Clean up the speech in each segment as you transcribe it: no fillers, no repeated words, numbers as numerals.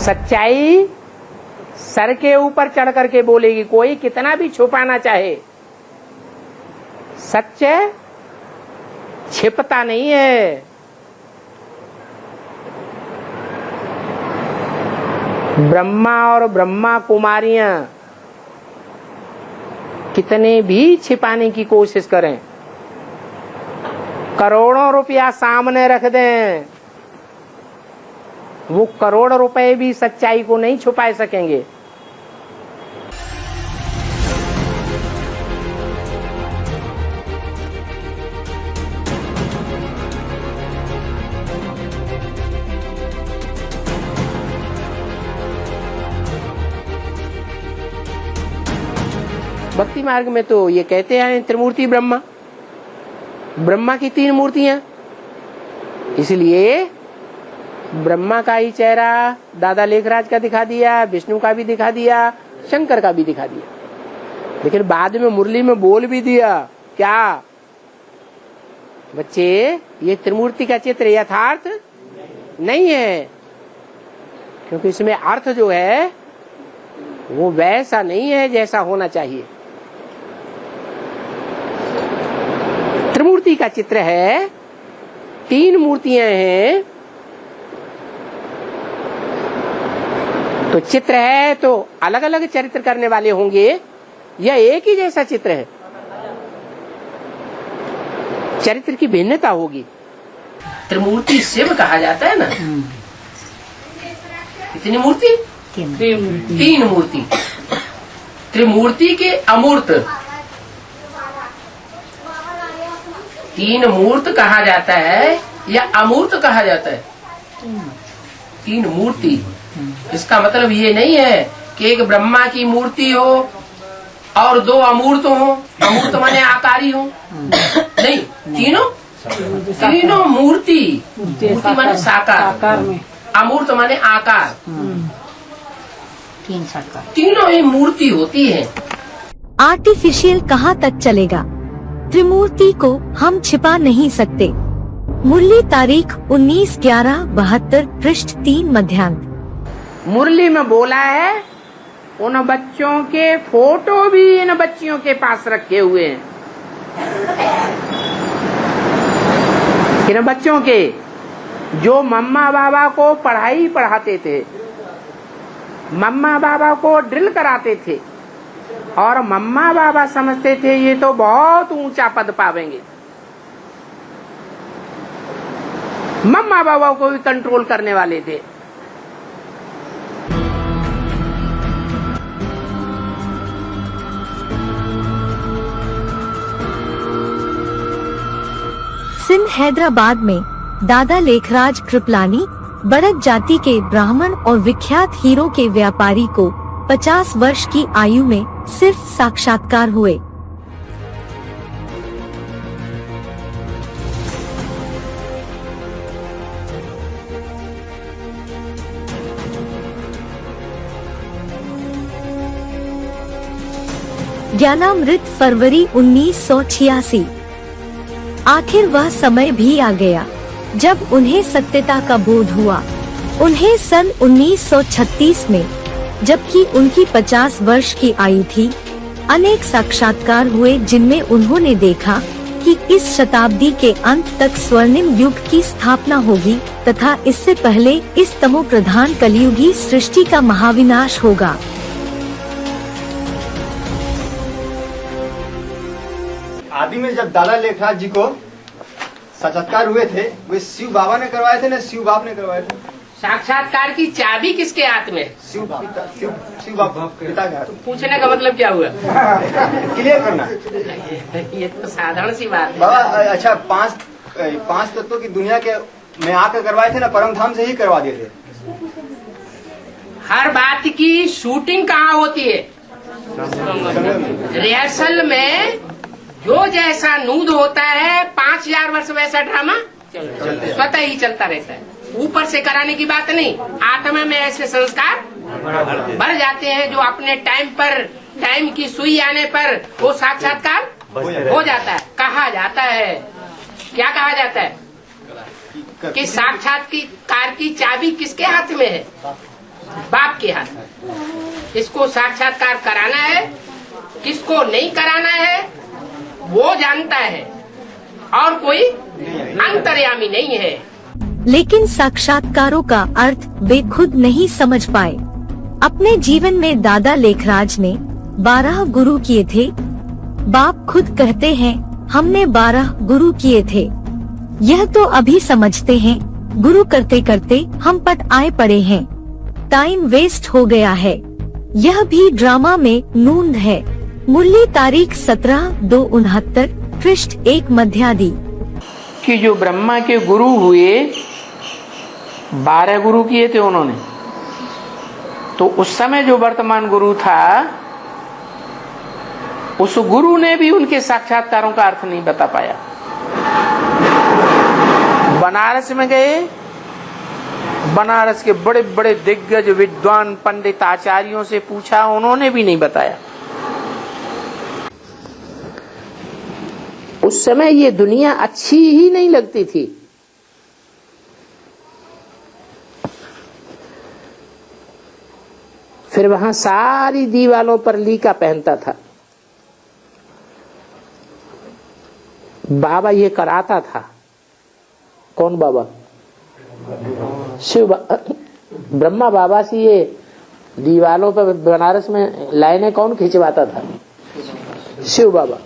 सच्चाई सर के ऊपर चढ़ करके बोलेगी। कोई कितना भी छुपाना चाहे, सच छिपता नहीं है। ब्रह्मा और ब्रह्मा कुमारियां कितने भी छिपाने की कोशिश करें, करोड़ों रुपया सामने रख दें, वो करोड़ रुपए भी सच्चाई को नहीं छुपा सकेंगे। भक्ति मार्ग में तो ये कहते हैं त्रिमूर्ति ब्रह्मा, ब्रह्मा की 3 मूर्तियां, इसलिए ब्रह्मा का ही चेहरा दादा लेखराज का दिखा दिया, विष्णु का भी दिखा दिया, शंकर का भी दिखा दिया। लेकिन बाद में मुरली में बोल भी दिया क्या, बच्चे ये त्रिमूर्ति का चित्र यथार्थ नहीं है, क्योंकि इसमें अर्थ जो है वो वैसा नहीं है जैसा होना चाहिए। त्रिमूर्ति का चित्र है, 3 मूर्तियां हैं, तो चित्र है तो अलग अलग चरित्र करने वाले होंगे या एक ही जैसा चित्र है? चरित्र की भिन्नता होगी। त्रिमूर्ति शिव कहा जाता है ना। कितनी मूर्ति? 3 मूर्ति। त्रिमूर्ति के अमूर्त 3 मूर्त कहा जाता है या अमूर्त कहा जाता है? 3 मूर्ति। इसका मतलब ये नहीं है कि एक ब्रह्मा की मूर्ति हो और 2 अमूर्त हो। अमूर्त माने आकारी हो, नहीं, तीनों मूर्ति। मूर्ति माने साकार, अमूर्त माने आकार, तीनों ही मूर्ति होती है। आर्टिफिशियल कहाँ तक चलेगा? त्रिमूर्ति को हम छिपा नहीं सकते। मुरली तारीख 19/11/72 पृष्ठ 3 मध्यांक। मुरली में बोला है उन बच्चों के फोटो भी इन बच्चियों के पास रखे हुए हैं। इन बच्चों के जो मम्मा बाबा को पढ़ाई पढ़ाते थे, मम्मा बाबा को ड्रिल कराते थे और मम्मा बाबा समझते थे ये तो बहुत ऊंचा पद पावेंगे। मम्मा बाबा को भी कंट्रोल करने वाले थे। सिंध हैदराबाद में दादा लेखराज कृपलानी बड़द जाति के ब्राह्मण और विख्यात हीरो के व्यापारी को 50 वर्ष की आयु में सिर्फ साक्षात्कार हुए। ज्ञानामृत फरवरी 1986। आखिर वह समय भी आ गया जब उन्हें सत्यता का बोध हुआ। उन्हें सन 1936 में, जबकि उनकी 50 वर्ष की आयु थी, अनेक साक्षात्कार हुए जिनमें उन्होंने देखा कि इस शताब्दी के अंत तक स्वर्णिम युग की स्थापना होगी तथा इससे पहले इस तमो प्रधान कलियुगी सृष्टि का महाविनाश होगा। आदि में जब दादा लेखराज जी को साक्षात्कार हुए थे, वे शिव बाबा ने करवाए थे ना शिव बाप ने करवाए थे? साक्षात्कार की चाबी किसके हाथ में? शिव बाबा पिता के हाथ। तो पूछने का मतलब क्या हुआ? क्लियर करना। ये तो साधारण सी बात है बाबा। अच्छा, 5 तत्वों की दुनिया के में आकर करवाए थे ना, परम धाम से ही करवा दिए थे। हर बात की शूटिंग कहाँ होती है? रिहर्सल में जो जैसा नूद होता है 5000 वर्ष वैसा ड्रामा स्वतः ही चलता रहता है। ऊपर से कराने की बात नहीं, आत्मा में ऐसे संस्कार बढ़ जाते हैं जो अपने टाइम की सुई आने पर वो साक्षात्कार हो जाता है। कहा जाता है, क्या कहा जाता है कि साक्षात्कार की चाबी किसके हाथ में है? बाप के हाथ में। किसको साक्षात्कार कराना है, किसको नहीं कराना है, वो जानता है, और कोई अंतर्यामी नहीं है। लेकिन साक्षात्कारों का अर्थ वे खुद नहीं समझ पाए। अपने जीवन में दादा लेखराज ने 12 गुरु किए थे। बाप खुद कहते हैं हमने 12 गुरु किए थे। यह तो अभी समझते हैं, गुरु करते करते हम पट आए पड़े हैं। टाइम वेस्ट हो गया है। यह भी ड्रामा में नूंद है। मुरली तारीख 17/2/69 पृष्ठ 1 मध्यादि। कि जो ब्रह्मा के गुरु हुए 12 गुरु किए थे उन्होंने, तो उस समय जो वर्तमान गुरु था उस गुरु ने भी उनके साक्षात्कारों का अर्थ नहीं बता पाया। बनारस में गए, बनारस के बड़े बड़े दिग्गज विद्वान पंडित आचार्यों से पूछा, उन्होंने भी नहीं बताया। उस समय ये दुनिया अच्छी ही नहीं लगती थी। फिर वहां सारी दीवालों पर लीका पहनता था। बाबा ये कराता था। कौन बाबा? शिव ब्रह्मा बाबा से ये दीवालों पर बनारस में लाइनें कौन खिंचवाता था? शिव बाबा।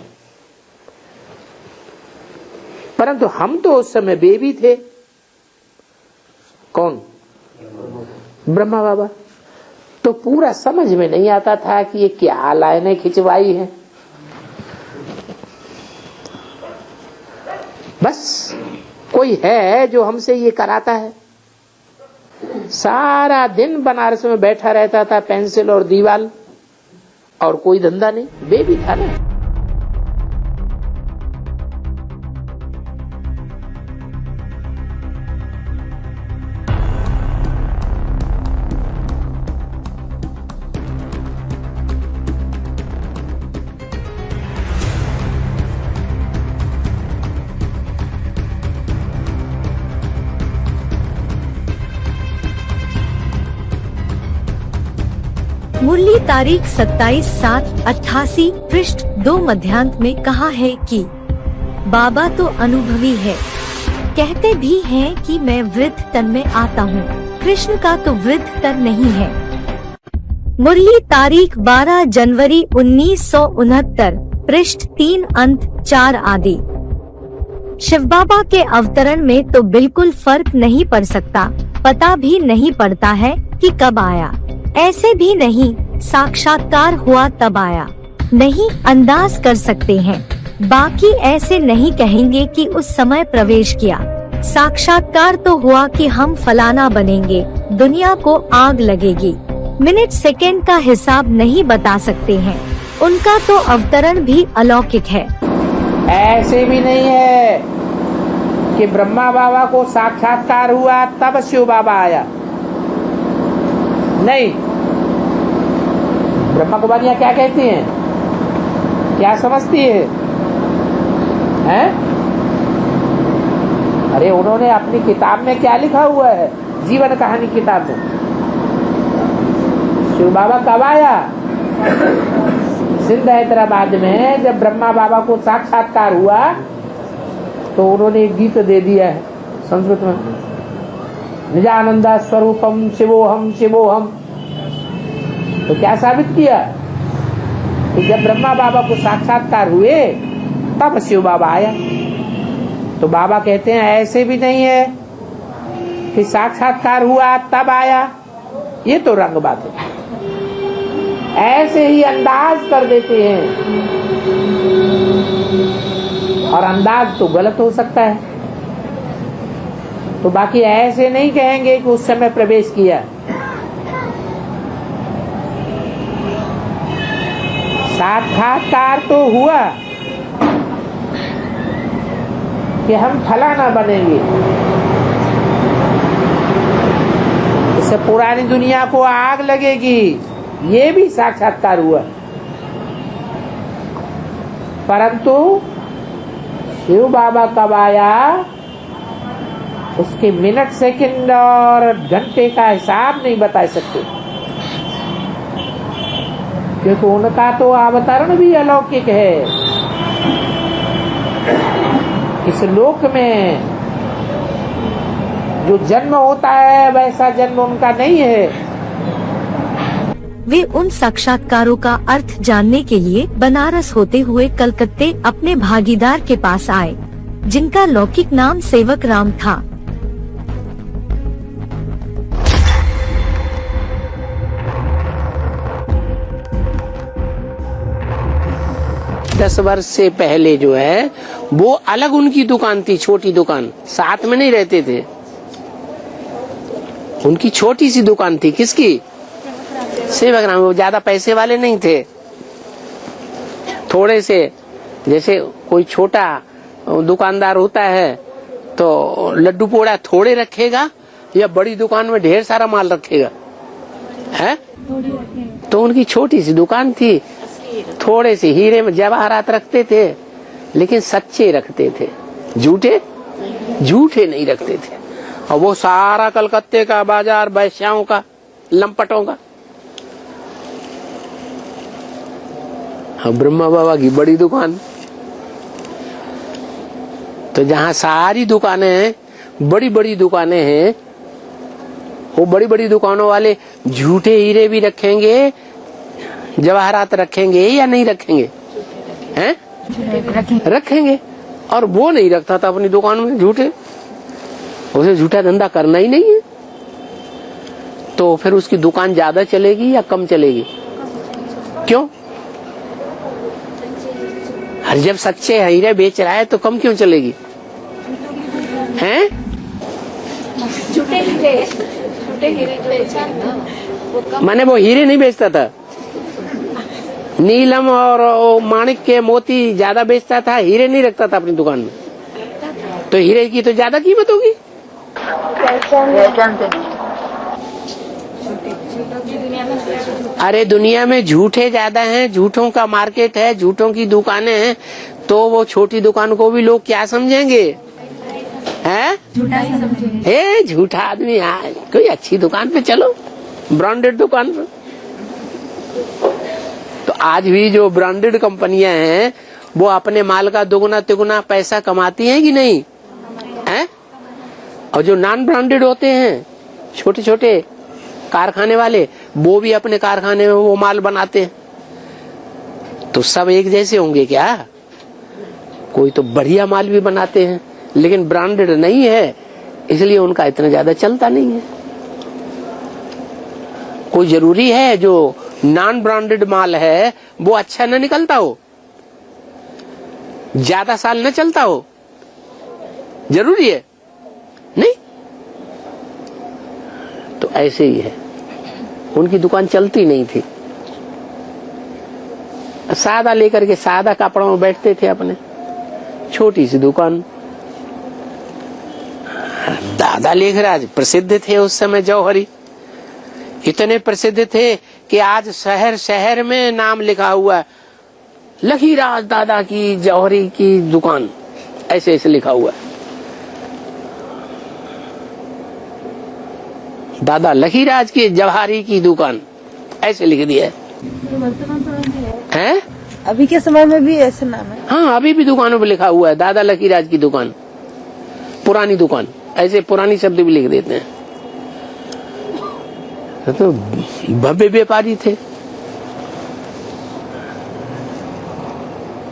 परंतु हम तो उस समय बेबी थे। कौन? ब्रह्मा बाबा। तो पूरा समझ में नहीं आता था कि ये क्या लाइनें खिंचवाई है। बस कोई है जो हमसे ये कराता है। सारा दिन बनारस में बैठा रहता था, पेंसिल और दीवाल, और कोई धंधा नहीं, बेबी था ना। मुरली तारीख 27/7/88 पृष्ठ 2 मध्यांत में कहा है कि बाबा तो अनुभवी है। कहते भी हैं कि मैं वृद्ध तन में आता हूँ। कृष्ण का तो वृद्ध तन नहीं है। मुरली तारीख 12 जनवरी 1969 पृष्ठ 3 अंत 4 आदि। शिव बाबा के अवतरण में तो बिल्कुल फर्क नहीं पड़ सकता। पता भी नहीं पड़ता है कि कब आया। ऐसे भी नहीं साक्षात्कार हुआ तब आया। नहीं अंदाज कर सकते हैं। बाकी ऐसे नहीं कहेंगे कि उस समय प्रवेश किया। साक्षात्कार तो हुआ कि हम फलाना बनेंगे, दुनिया को आग लगेगी। मिनट सेकंड का हिसाब नहीं बता सकते हैं। उनका तो अवतरण भी अलौकिक है। ऐसे भी नहीं है कि ब्रह्मा बाबा को साक्षात्कार हुआ तब शिव बाबा आया। नहीं, ब्रह्मा कुमारियां क्या कहती हैं, क्या समझती है? हैं? अरे उन्होंने अपनी किताब में क्या लिखा हुआ है, जीवन कहानी किताब में? शिव बाबा कब आया? सिंध हैदराबाद में जब ब्रह्मा बाबा को साक्षात्कार हुआ तो उन्होंने एक गीत दे दिया है संस्कृत में, निजानंदा स्वरूपम शिवोहम शिवोहम। तो क्या साबित किया कि जब ब्रह्मा बाबा को साक्षात्कार हुए तब शिव बाबा आया। तो बाबा कहते हैं ऐसे भी नहीं है कि साक्षात्कार हुआ तब आया। ये तो रंग बात है। ऐसे ही अंदाज कर देते हैं, और अंदाज तो गलत हो सकता है। तो बाकी ऐसे नहीं कहेंगे कि उस समय प्रवेश किया। साक्षात्कार तो हुआ कि हम फलाना बनेंगे। इससे पुरानी दुनिया को आग लगेगी, ये भी साक्षात्कार हुआ। परंतु शिव बाबा कब आया, उसके मिनट सेकंड और घंटे का हिसाब नहीं बता सकते। क्योंकि उनका तो अवतरण भी अलौकिक है। इस लोक में जो जन्म होता है वैसा जन्म उनका नहीं है। वे उन साक्षात्कारों का अर्थ जानने के लिए बनारस होते हुए कलकत्ते अपने भागीदार के पास आए, जिनका लौकिक नाम सेवक राम था। दस वर्ष से पहले जो है वो अलग उनकी दुकान थी, छोटी दुकान, साथ में नहीं रहते थे। उनकी छोटी सी दुकान थी। किसकी? सेवक राम। वो ज्यादा पैसे वाले नहीं थे, थोड़े से, जैसे कोई छोटा दुकानदार होता है तो लड्डू पोड़ा थोड़े रखेगा या बड़ी दुकान में ढेर सारा माल रखेगा, है? तो उनकी छोटी सी दुकान थी, थोड़े से हीरे में जवाहरात रखते थे, लेकिन सच्चे रखते थे, झूठे नहीं रखते थे। और वो सारा कलकत्ते का बाजार वैश्याओं का, लंपटों का। ब्रह्मा बाबा की बड़ी दुकान, तो जहाँ सारी दुकानें हैं, बड़ी बड़ी दुकानें हैं, वो बड़ी बड़ी दुकानों वाले झूठे हीरे भी रखेंगे, जवाहरात रखेंगे या नहीं रखेंगे? हैं? रखेंगे। और वो नहीं रखता था अपनी दुकान में झूठे, उसे झूठा धंधा करना ही नहीं है। तो फिर उसकी दुकान ज्यादा चलेगी या कम चलेगी? क्यों? हर जब सच्चे हीरे बेच रहा है तो कम क्यों चलेगी? हैं? मैंने वो हीरे नहीं बेचता था, नीलम और माणिक के मोती ज्यादा बेचता था, हीरे नहीं रखता था अपनी दुकान में। तो हीरे की तो ज्यादा कीमत होगी। अरे दुनिया में झूठे ज्यादा हैं, झूठों का मार्केट है, झूठों की दुकानें हैं, तो वो छोटी दुकान को भी लोग क्या समझेंगे? हैं? झूठा आदमी। कोई अच्छी दुकान पे चलो, ब्रांडेड दुकान पे। तो आज भी जो ब्रांडेड कंपनियां हैं वो अपने माल का दुगुना तिगुना पैसा कमाती हैं कि नहीं? हैं? और जो नॉन ब्रांडेड होते हैं, छोटे छोटे कारखाने वाले, वो भी अपने कारखाने में वो माल बनाते हैं। तो सब एक जैसे होंगे क्या? कोई तो बढ़िया माल भी बनाते हैं, लेकिन ब्रांडेड नहीं है, इसलिए उनका इतना ज्यादा चलता नहीं है। कोई जरूरी है जो नॉन ब्रांडेड माल है वो अच्छा न निकलता हो, ज्यादा साल न चलता हो? जरूरी है? नहीं। तो ऐसे ही है, उनकी दुकान चलती नहीं थी। सादा लेकर के सादा कपड़ों में बैठते थे अपने, छोटी सी दुकान। दादा लेखराज प्रसिद्ध थे उस समय, जौहरी इतने प्रसिद्ध थे कि आज शहर शहर में नाम लिखा हुआ है, लखीराज दादा की जौहरी की दुकान, ऐसे ऐसे लिखा हुआ है। दादा लखीराज की जौहरी की दुकान, ऐसे लिख दिया है। अभी के समय में भी ऐसे नाम है? हाँ, अभी भी दुकानों पे लिखा हुआ है दादा लखीराज की दुकान, पुरानी दुकान, ऐसे पुरानी शब्द भी लिख देते हैं। तो भव्य व्यापारी थे,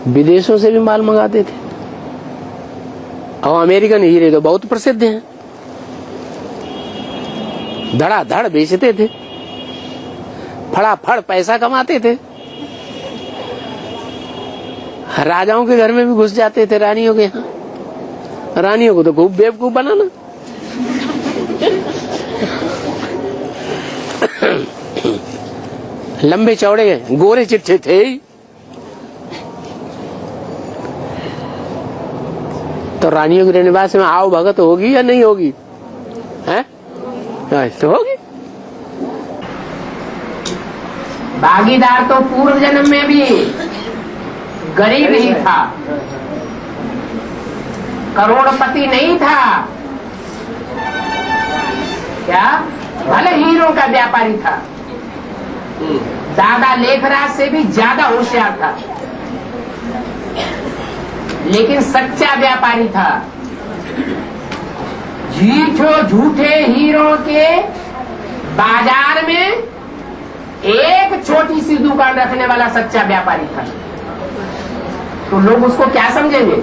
विदेशों से भी माल मंगाते थे। और अमेरिकन हीरे तो बहुत प्रसिद्ध हैं, धड़ाधड़ बेचते थे, फटाफट पैसा कमाते थे। राजाओं के घर में भी घुस जाते थे, रानियों के यहाँ। रानियों को तो खूब बेवकूफ बनाना। लंबे चौड़े गोरे चिट्ठे थे, तो रानियों के निवास में आओ भगत होगी या नहीं होगी? हैं? तो होगी। भागीदार तो पूर्व जन्म में भी गरीब ही था, करोड़पति नहीं था। क्या? भले हीरों का व्यापारी था, दादा लेखराज से भी ज्यादा होशियार था, लेकिन सच्चा व्यापारी था। झूठे हीरो के बाजार में एक छोटी सी दुकान रखने वाला सच्चा व्यापारी था। तो लोग उसको क्या समझेंगे?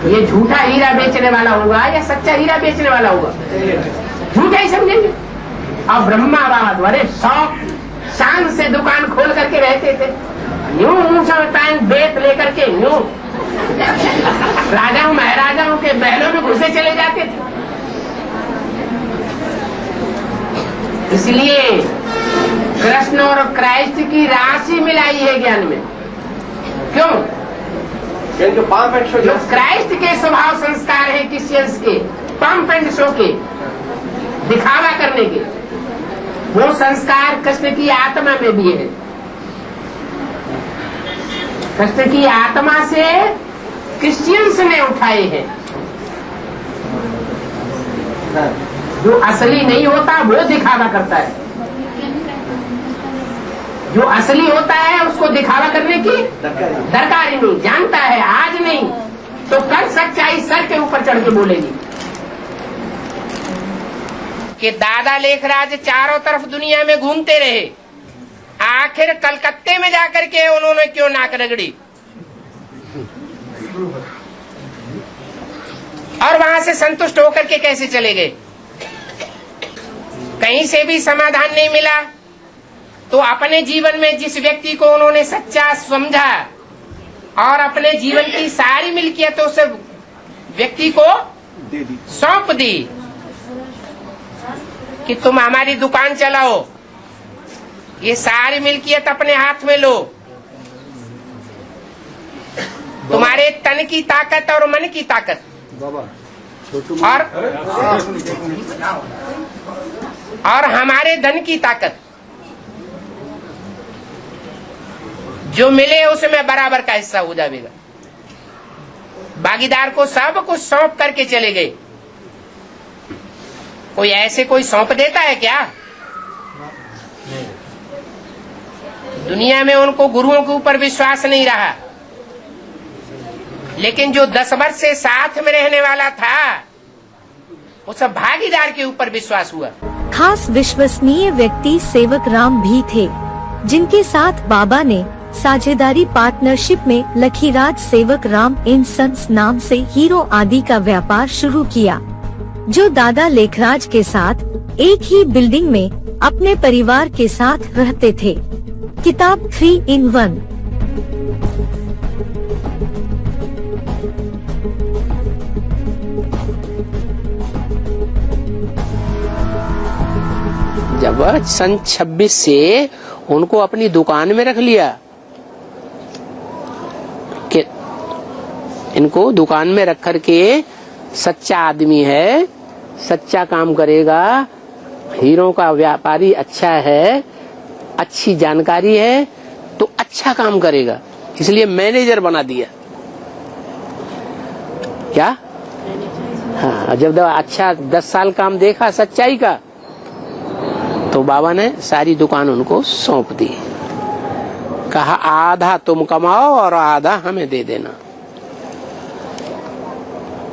ये झूठा हीरा बेचने वाला होगा या सच्चा हीरा बेचने वाला होगा? झूठा ही समझेंगे। और ब्रह्मा बाबा द्वारे शौक शान से दुकान खोल करके रहते थे, यूं ऊंचा पैंट बेत लेकर के यूं राजाओं महाराजाओं के महलों में घुसे चले जाते थे। इसलिए कृष्ण और क्राइस्ट की राशि मिलाई है ज्ञान में। क्यों? जो क्राइस्ट के स्वभाव संस्कार है क्रिश्चियंस के, पंप एंड शो के, दिखावा करने के, वो संस्कार कृष्ण की आत्मा में भी है। कृष्ण की आत्मा से क्रिश्चियंस ने उठाए हैं। जो असली नहीं होता वो दिखावा करता है, जो असली होता है उसको दिखावा करने की दरकार ही नहीं। जानता है आज नहीं तो कल सच्चाई सर के ऊपर चढ़ के बोलेगी। कि दादा लेखराज चारों तरफ दुनिया में घूमते रहे, आखिर कलकत्ते में जाकर के उन्होंने क्यों नाक रगड़ी और वहां से संतुष्ट होकर के कैसे चले गए? कहीं से भी समाधान नहीं मिला। तो अपने जीवन में जिस व्यक्ति को उन्होंने सच्चा समझा और अपने जीवन की सारी मिल्कियत उस व्यक्ति को सौंप दी कि तुम हमारी दुकान चलाओ, ये सारी मिल्कियत अपने हाथ में लो, तुम्हारे तन की ताकत और मन की ताकत और हमारे धन की ताकत जो मिले उसमें बराबर का हिस्सा हो जाएगा। भागीदार को सब कुछ सौंप करके चले गए। कोई ऐसे कोई सौंप देता है क्या? दुनिया में उनको गुरुओं के ऊपर विश्वास नहीं रहा, लेकिन जो 10 वर्ष से साथ में रहने वाला था उस भागीदार के ऊपर विश्वास हुआ। खास विश्वसनीय व्यक्ति सेवक राम भी थे, जिनके साथ बाबा ने साझेदारी पार्टनरशिप में लखीराज सेवक राम एंड सन्स नाम से हीरो आदि का व्यापार शुरू किया, जो दादा लेखराज के साथ एक ही बिल्डिंग में अपने परिवार के साथ रहते थे। किताब 3 in 1। जब सन 26 से उनको अपनी दुकान में रख लिया कि इनको दुकान में रख करके सच्चा आदमी है, सच्चा काम करेगा, हीरो का व्यापारी अच्छा है, अच्छी जानकारी है तो अच्छा काम करेगा, इसलिए मैनेजर बना दिया। क्या? हाँ, जब अच्छा 10 साल काम देखा सच्चाई का तो बाबा ने सारी दुकान उनको सौंप दी। कहा आधा तुम कमाओ और आधा हमें दे देना।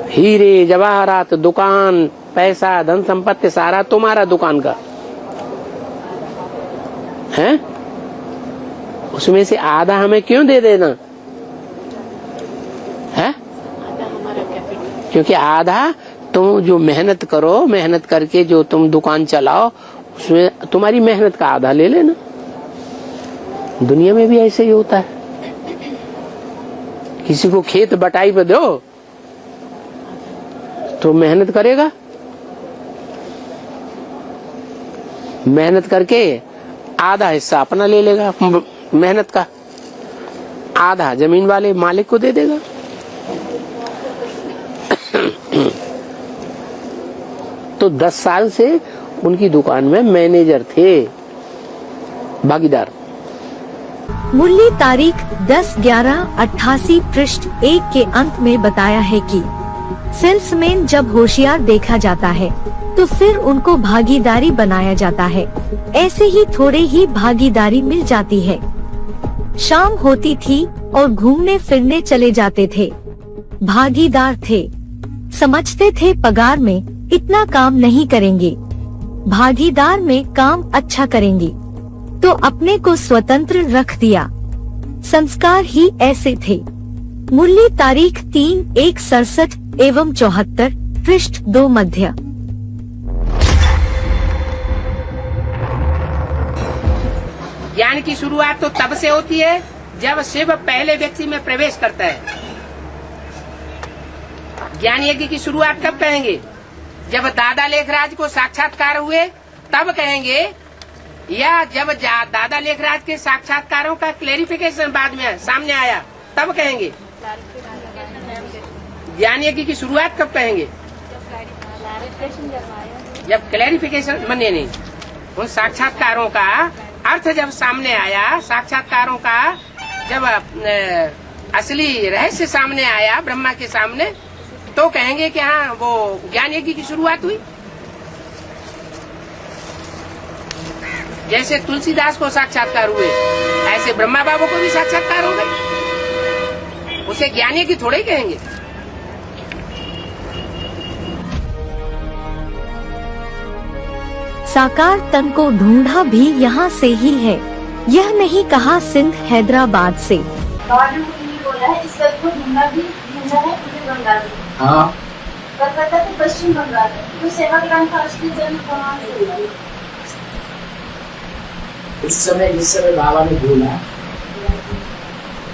हीरे जवाहरात, दुकान, पैसा, धन संपत्ति सारा तुम्हारा दुकान का है, उसमें से आधा हमें क्यों दे देना है? क्योंकि आधा तुम जो मेहनत करो, मेहनत करके जो तुम दुकान चलाओ उसमें तुम्हारी मेहनत का आधा ले लेना। दुनिया में भी ऐसे ही होता है। किसी को खेत बटाई पे दो तो मेहनत करेगा, मेहनत करके आधा हिस्सा अपना ले लेगा, मेहनत का आधा जमीन वाले मालिक को दे देगा। तो 10 साल से उनकी दुकान में मैनेजर थे, भागीदार। मूल्य तारीख 10/11/88 पृष्ठ 1 के अंत में बताया है कि सेल्समैन जब होशियार देखा जाता है तो फिर उनको भागीदारी बनाया जाता है। ऐसे ही थोड़े ही भागीदारी मिल जाती है। शाम होती थी और घूमने फिरने चले जाते थे। भागीदार थे, समझते थे पगार में इतना काम नहीं करेंगे, भागीदार में काम अच्छा करेंगे, तो अपने को स्वतंत्र रख दिया। संस्कार ही ऐसे थे। मुरली तारीख 3/1/67 एवं 74 पृष्ठ 2 मध्य। ज्ञान की शुरुआत तो तब से होती है जब शिव पहले व्यक्ति में प्रवेश करता है। ज्ञान यज्ञ की शुरुआत कब कहेंगे? जब दादा लेखराज को साक्षात्कार हुए तब कहेंगे, या जब दादा लेखराज के साक्षात्कारों का क्लेरिफिकेशन बाद में सामने आया तब कहेंगे? ज्ञान यज्ञ की शुरुआत कब कहेंगे? जब क्लेरिफिकेशन मने नहीं, उन साक्षात्कारों का अर्थ जब सामने आया, साक्षात्कारों का जब असली रहस्य सामने आया ब्रह्मा के सामने, तो कहेंगे कि हाँ वो ज्ञान यज्ञ की शुरुआत हुई। जैसे तुलसीदास को साक्षात्कार हुए ऐसे ब्रह्मा बाबू को भी साक्षात्कार हो गए, उसे ज्ञान यज्ञ थोड़े ही कहेंगे। साकार तन को ढूंढा भी यहाँ से ही है, यह नहीं कहा सिंध हैदराबाद से। बोला है इस को ढूंढा है बंगाल में। हाँ, कलकत्ता के पश्चिम बंगाल में। तो सेवाग्राम का असली जन्म कहाँ से हुआ? उस समय जिस समय बाबा ने बोला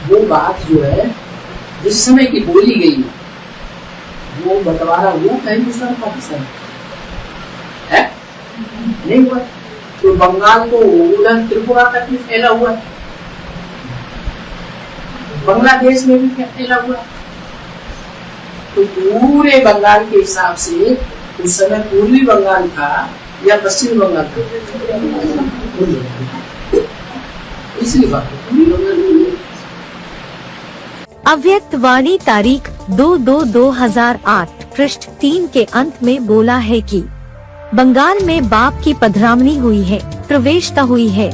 वो बात जो है जिस समय की बोली गई वो बंटवारा वो हिंदुस्तान पाकिस्तान है नहीं हुआ। तो बंगाल को उधर त्रिपुरा तक भी फैला हुआ, बांग्लादेश में भी फैला हुआ। तो पूरे बंगाल के हिसाब से उस समय पूर्वी बंगाल था या पश्चिमी बंगाल था, इसलिए बात अव्यक्त वाणी तारीख 2/2/2008 पृष्ठ 3 के अंत में बोला है कि बंगाल में बाप की पधरामणी हुई है, प्रवेशता हुई है।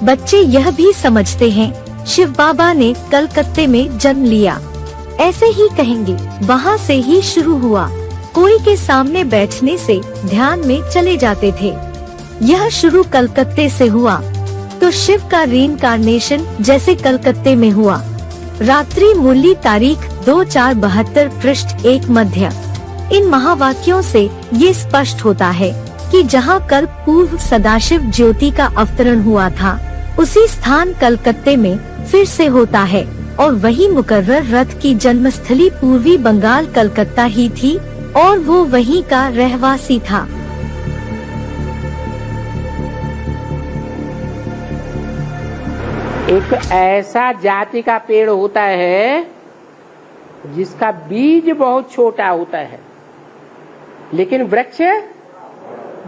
बच्चे यह भी समझते हैं शिव बाबा ने कलकत्ते में जन्म लिया, ऐसे ही कहेंगे वहाँ से ही शुरू हुआ। कोई के सामने बैठने से ध्यान में चले जाते थे, यह शुरू कलकत्ते से हुआ, तो शिव का रीइंकार्नेशन जैसे कलकत्ते में हुआ। रात्रि मुरली तारीख 2/4/72 पृष्ठ 1 मध्य। इन महावाक्यों से ये स्पष्ट होता है कि जहाँ कल्प पूर्व सदाशिव ज्योति का अवतरण हुआ था, उसी स्थान कलकत्ते में फिर से होता है, और वही मुकर्रर रथ की जन्मस्थली पूर्वी बंगाल कलकत्ता ही थी, और वो वहीं का रहवासी था। एक ऐसा जाति का पेड़ होता है जिसका बीज बहुत छोटा होता है लेकिन वृक्ष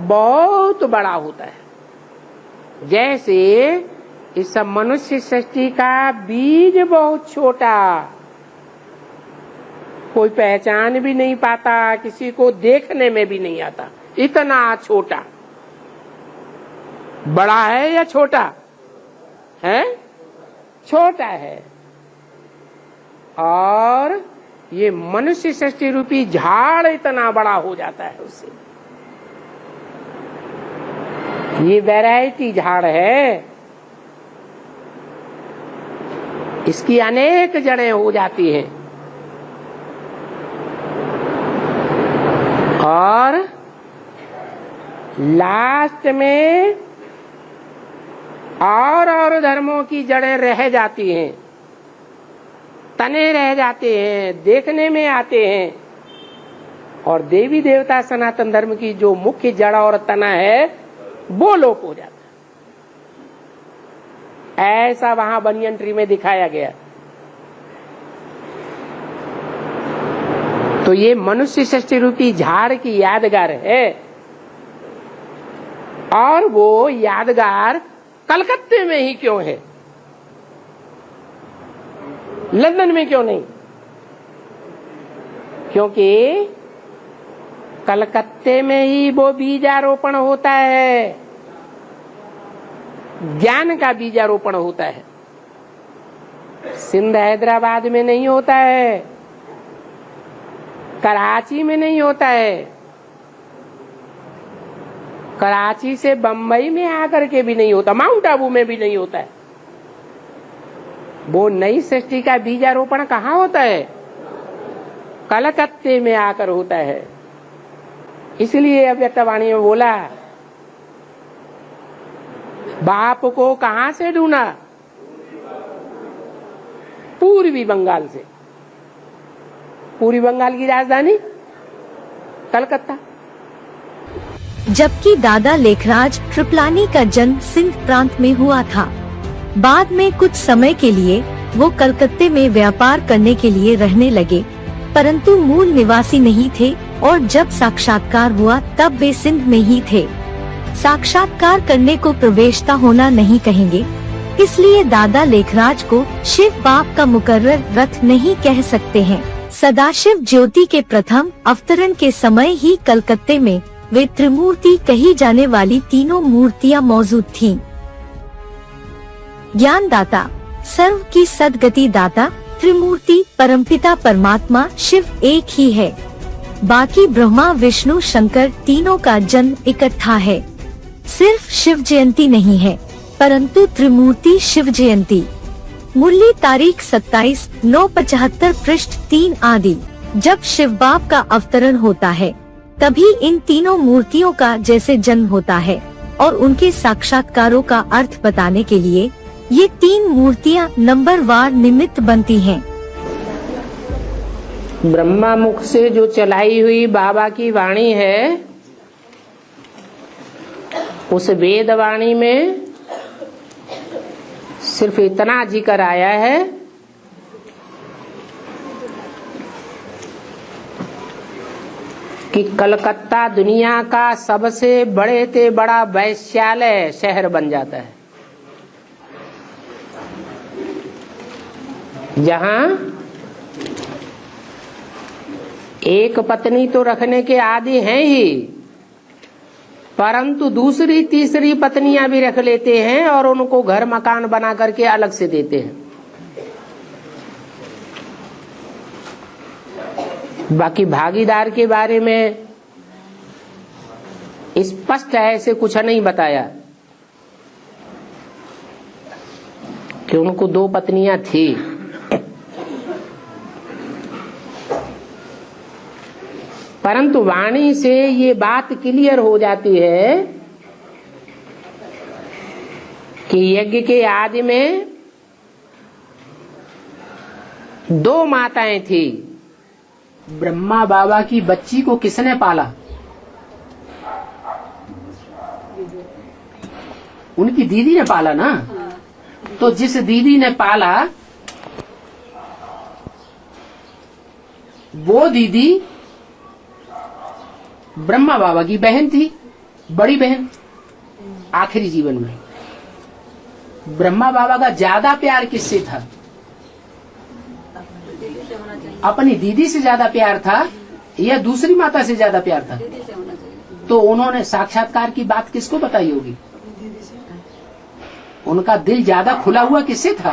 बहुत बड़ा होता है। जैसे इस मनुष्य सृष्टि का बीज बहुत छोटा, कोई पहचान भी नहीं पाता, किसी को देखने में भी नहीं आता, इतना छोटा। बड़ा है या छोटा है? छोटा है। और ये मनुष्य सृष्टि रूपी झाड़ इतना बड़ा हो जाता है उससे। ये वैरायटी झाड़ है, इसकी अनेक जड़ें हो जाती हैं, और लास्ट में और धर्मों की जड़ें रह जाती हैं, तने रह जाते हैं, देखने में आते हैं, और देवी देवता सनातन धर्म की जो मुख्य जड़ और तना है वो लोप हो जाता है। ऐसा वहां बनियन ट्री में दिखाया गया। तो ये मनुष्य सृष्टि रूपी झाड़ की यादगार है, और वो यादगार कलकत्ते में ही क्यों है, लंदन में क्यों नहीं? क्योंकि कलकत्ते में ही वो बीजारोपण होता है, ज्ञान का बीजारोपण होता है। सिंध हैदराबाद में नहीं होता है, कराची में नहीं होता है, कराची से बंबई में आकर के भी नहीं होता, माउंट आबू में भी नहीं होता है। वो नई सृष्टि का बीजारोपण कहाँ होता है? कलकत्ते में आकर होता है। इसलिए अव्यक्तवाणी में बोला, बाप को कहां से ढूंढा? पूर्वी बंगाल से। पूर्वी बंगाल की राजधानी कलकत्ता। जबकि दादा लेखराज कृपलानी का जन्म सिंध प्रांत में हुआ था। बाद में कुछ समय के लिए वो कलकत्ते में व्यापार करने के लिए रहने लगे, परंतु मूल निवासी नहीं थे और जब साक्षात्कार हुआ तब वे सिंध में ही थे। साक्षात्कार करने को प्रवेशता होना नहीं कहेंगे, इसलिए दादा लेखराज को शिव बाप का मुकर्रर रथ नहीं कह सकते हैं। सदाशिव ज्योति के प्रथम अवतरण के समय ही कलकत्ते में वे त्रिमूर्ति कही जाने वाली तीनों मूर्तियां मौजूद थीं। ज्ञान दाता, सर्व की सदगति दाता, त्रिमूर्ति परमपिता परमात्मा शिव एक ही है। बाकी ब्रह्मा विष्णु शंकर तीनों का जन्म इकट्ठा है। सिर्फ शिव जयंती नहीं है, परंतु त्रिमूर्ति शिव जयंती। मूल्य तारीख 27/9/75 पृष्ठ 3 आदि। जब शिव बाप का अवतरण होता है तभी इन तीनों मूर्तियों का जैसे जन्म होता है और उनके साक्षात्कारों का अर्थ बताने के लिए ये तीन मूर्तियां नंबरवार निमित्त बनती हैं। ब्रह्मा मुख से जो चलाई हुई बाबा की वाणी है, उस वेद वाणी में सिर्फ इतना जिक्र आया है कि कलकत्ता दुनिया का सबसे बड़े से बड़ा वैश्यालय शहर बन जाता है, जहां एक पत्नी तो रखने के आदि हैं ही, परंतु दूसरी तीसरी पत्नियां भी रख लेते हैं और उनको घर मकान बना करके अलग से देते हैं। बाकी भागीदार के बारे में स्पष्ट ऐसे कुछ नहीं बताया कि उनको 2 पत्नियां थी। परंतु वाणी से ये बात क्लियर हो जाती है कि यज्ञ के आदि में 2 माताएं थी। ब्रह्मा बाबा की बच्ची को किसने पाला? उनकी दीदी ने पाला ना। तो जिस दीदी ने पाला वो दीदी ब्रह्मा बाबा की बहन थी, बड़ी बहन। आखिरी जीवन में ब्रह्मा बाबा का ज्यादा प्यार किससे था? अपनी दीदी से ज्यादा प्यार था या दूसरी माता से ज्यादा प्यार था? तो उन्होंने साक्षात्कार की बात किसको बताई होगी? उनका दिल ज्यादा खुला हुआ किससे था?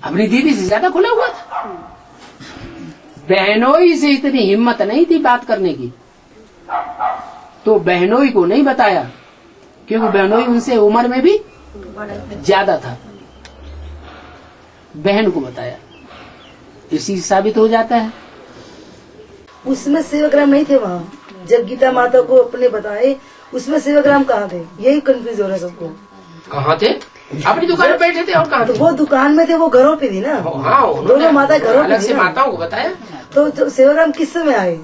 अपनी दीदी से ज्यादा खुला हुआ था। बहनोई से इतनी हिम्मत नहीं थी बात करने की, तो बहनोई को नहीं बताया, क्योंकि बहनोई उनसे उम्र में भी ज्यादा था। बहन को बताया, इसी से साबित हो जाता है। उसमें सेवाग्राम नहीं थे वहाँ। जब गीता माता को अपने बताए उसमें सेवाग्राम कहाँ थे, यही कंफ्यूज हो रहा है सबको। कहाँ थे? अपनी दुकान में बैठे थे। और कहाँ थे? तो वो दुकान में थे, वो घरों पे थी ना। हाँ, दोनों माता घरों पे अलग से थी ना। माताओं को बताया। तो सेवाग्राम किस समय आए,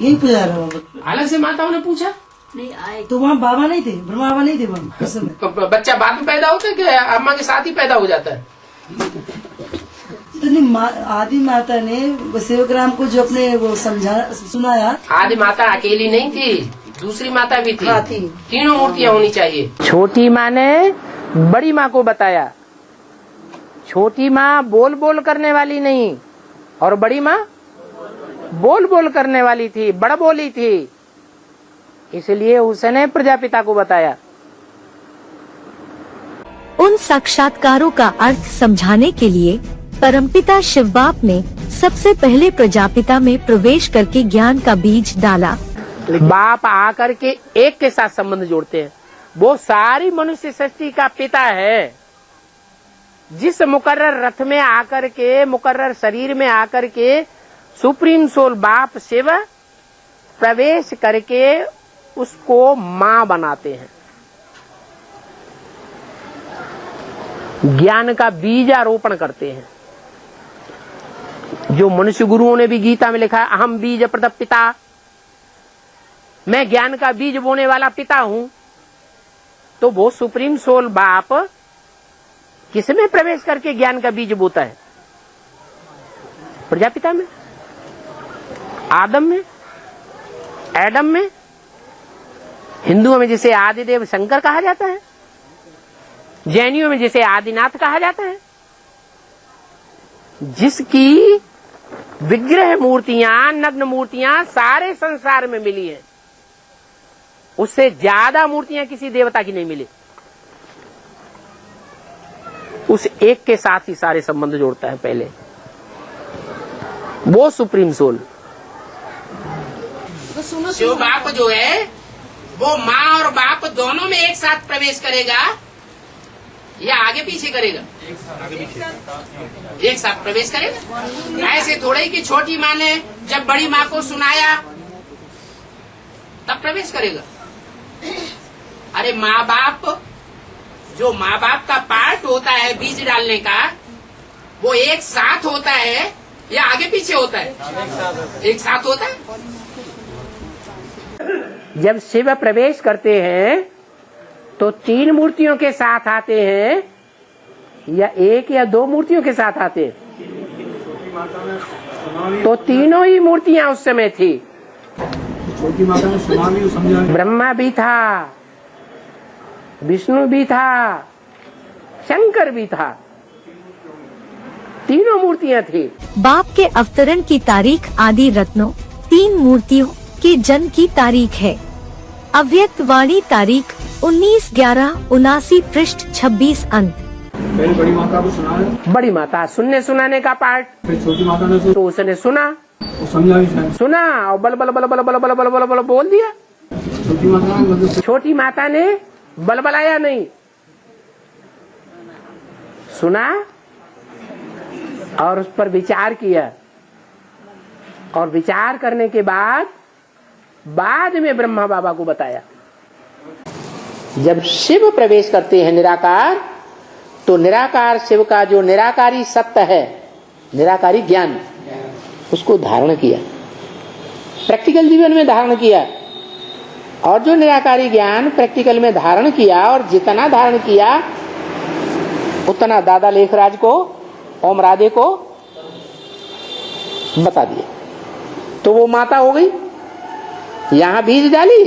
यही पूछा रहा हूँ। अलग से माताओं ने पूछा। नहीं आए तो वहाँ बाबा नहीं थे, ब्रह्मा बाबा नहीं थे वहाँ उस समय। तो बच्चा बाद में पैदा होता है कि अम्मा के साथ ही पैदा हो जाता है? तो आदि माता ने सेवाग्राम को जो अपने वो समझा सुनाया। आदि माता अकेली नहीं थी, दूसरी माता भी थी। हाँ, थी। तीनों मूर्तियां होनी चाहिए। छोटी माँ ने बड़ी माँ को बताया। छोटी माँ बोल बोल करने वाली नहीं, और बड़ी माँ बोल बोल करने वाली थी, बड़ बोली थी, इसलिए उसने प्रजापिता को बताया। उन साक्षात्कारों का अर्थ समझाने के लिए परमपिता शिव बाप ने सबसे पहले प्रजापिता में प्रवेश करके ज्ञान का बीज डाला। बाप आकर के एक के साथ संबंध जोड़ते हैं। वो सारी मनुष्य सृष्टि का पिता है। जिस मुकर्रर रथ में आकर के, मुकर्रर शरीर में आकर के सुप्रीम सोल बाप शिव प्रवेश करके उसको मां बनाते हैं। ज्ञान का बीज आरोपण करते हैं। जो मनुष्य गुरुओं ने भी गीता में लिखा है, अहम बीज प्रदप पिता, मैं ज्ञान का बीज बोने वाला पिता हूं। तो वो सुप्रीम सोल बाप किसमें प्रवेश करके ज्ञान का बीज बोता है? प्रजापिता में, आदम में, एडम में। हिंदुओं में जिसे आदिदेव शंकर कहा जाता है, जैनियों में जिसे आदिनाथ कहा जाता है, जिसकी विग्रह मूर्तियां, नग्न मूर्तियां सारे संसार में मिली हैं, उससे ज्यादा मूर्तियां किसी देवता की नहीं मिली। उस एक के साथ ही सारे संबंध जोड़ता है पहले, वो सुप्रीम सोल। शिव बाप जो है वो माँ और बाप दोनों में एक साथ प्रवेश करेगा या आगे पीछे करेगा? एक साथ प्रवेश करेगा। ऐसे थोड़े ही कि छोटी माँ ने जब बड़ी माँ को सुनाया तब प्रवेश करेगा। अरे माँ बाप, जो माँ बाप का पार्ट होता है बीज डालने का, वो एक साथ होता है या आगे पीछे होता है? एक साथ होता है। जब शिव प्रवेश करते हैं तो 3 मूर्तियों के साथ आते हैं या 1 या 2 मूर्तियों के साथ आते हैं? तो तीनों ही मूर्तियां उस समय थी। ब्रह्मा भी था, विष्णु भी था, शंकर भी था, तीनों मूर्तियां थी। बाप के अवतरण की तारीख आदि रत्नों 3 मूर्तियों के जन्म की तारीख है। अव्यक्त वाणी तारीख 19/11/79 पृष्ठ 26 अंत। बड़ी माता को सुना है। बड़ी माता सुनने सुनाने का पार्ट, फिर छोटी माता ने तो उसने सुना, समझा भी शायद। सुना और बल बल बल बल बल बल बल बल बल बोल दिया। छोटी माता ने मतलब छोटी माता ने बलबलाया नहीं, सुना और उस पर विचार किया, और विचार करने के बाद में ब्रह्मा बाबा को बताया। जब शिव प्रवेश करते हैं निराकार, तो निराकार शिव का जो निराकारी सत्य है, निराकारी ज्ञान, उसको धारण किया, प्रैक्टिकल जीवन में धारण किया। और जो निराकारी ज्ञान प्रैक्टिकल में धारण किया, और जितना धारण किया उतना दादा लेखराज को, ओम राधे को बता दिया। तो वो माता हो गई, यहां बीज डाली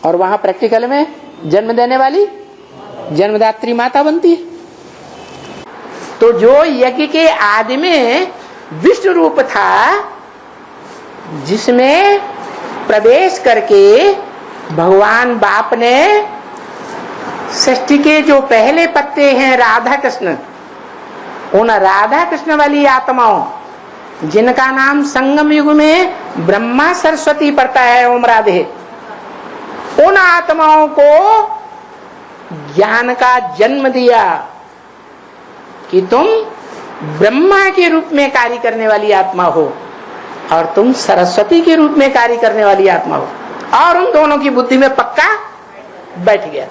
और वहां प्रैक्टिकल में जन्म देने वाली जन्मदात्री माता बनती है। तो जो यज्ञ के आदि में विष्णु रूप था, जिसमें प्रवेश करके भगवान बाप ने सृष्टि के जो पहले पत्ते हैं राधा कृष्ण, उन राधा कृष्ण वाली आत्माओं, जिनका नाम संगम युग में ब्रह्मा सरस्वती पड़ता है, ओम राधे, उन आत्माओं को ज्ञान का जन्म दिया कि तुम ब्रह्मा के रूप में कार्य करने वाली आत्मा हो और तुम सरस्वती के रूप में कार्य करने वाली आत्मा हो। और उन दोनों की बुद्धि में पक्का बैठ गया।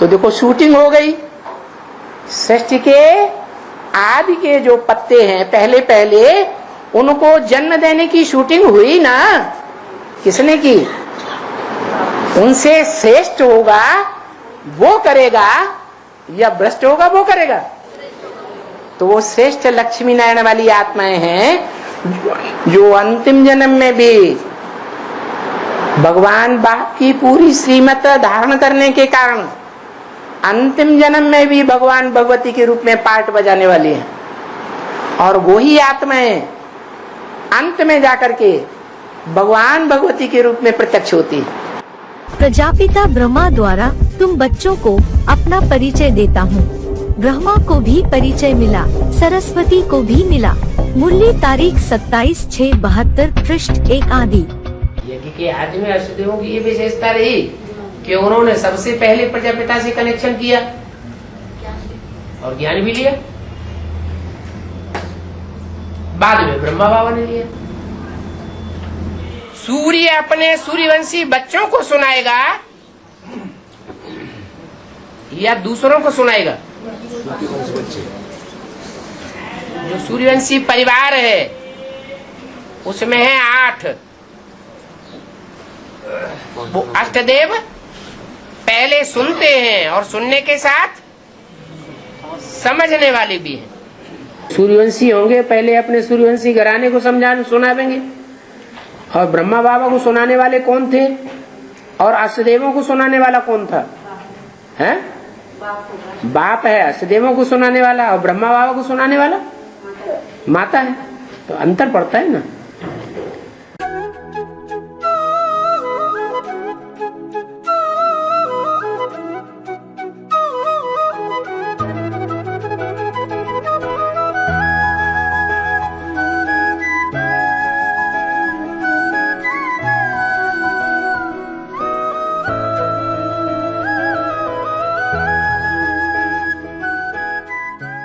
तो देखो शूटिंग हो गई। सृष्टि के आदि के जो पत्ते हैं पहले पहले, उनको जन्म देने की शूटिंग हुई ना, किसने की? उनसे श्रेष्ठ होगा वो करेगा या भ्रष्ट होगा वो करेगा? तो वो श्रेष्ठ लक्ष्मी नारायण वाली आत्माएं हैं जो अंतिम जन्म में भी भगवान बाप की पूरी श्रीमत धारण करने के कारण अंतिम जन्म में भी भगवान भगवती के रूप में पार्ट बजाने वाली है। और वही आत्माएं अंत में जाकर के भगवान भगवती के रूप में प्रत्यक्ष होती है। प्रजापिता ब्रह्मा द्वारा तुम बच्चों को अपना परिचय देता हूँ। ब्रह्मा को भी परिचय मिला, सरस्वती को भी मिला। मूल्य तारीख 27/6/72 पृष्ठ 1 आदि। यज्ञ के आदि में अष्टदेवों की ये विशेषता रही कि उन्होंने सबसे पहले प्रजापिता से कनेक्शन किया और ज्ञान भी लिया, बाद में ब्रह्मा बाबा ने लिया। सूर्य अपने सूर्यवंशी बच्चों को सुनाएगा या दूसरों को सुनाएगा? जो सूर्यवंशी परिवार है उसमें है 8, वो अष्टदेव पहले सुनते हैं और सुनने के साथ समझने वाले भी हैं। सूर्यवंशी होंगे, पहले अपने सूर्यवंशी घराने को सुनावेंगे। और ब्रह्मा बाबा को सुनाने वाले कौन थे और अष्टदेवों को सुनाने वाला कौन था? है बाप है अष्टदेवों को सुनाने वाला, और ब्रह्मा बाबा को सुनाने वाला माता है। तो अंतर पड़ता है ना।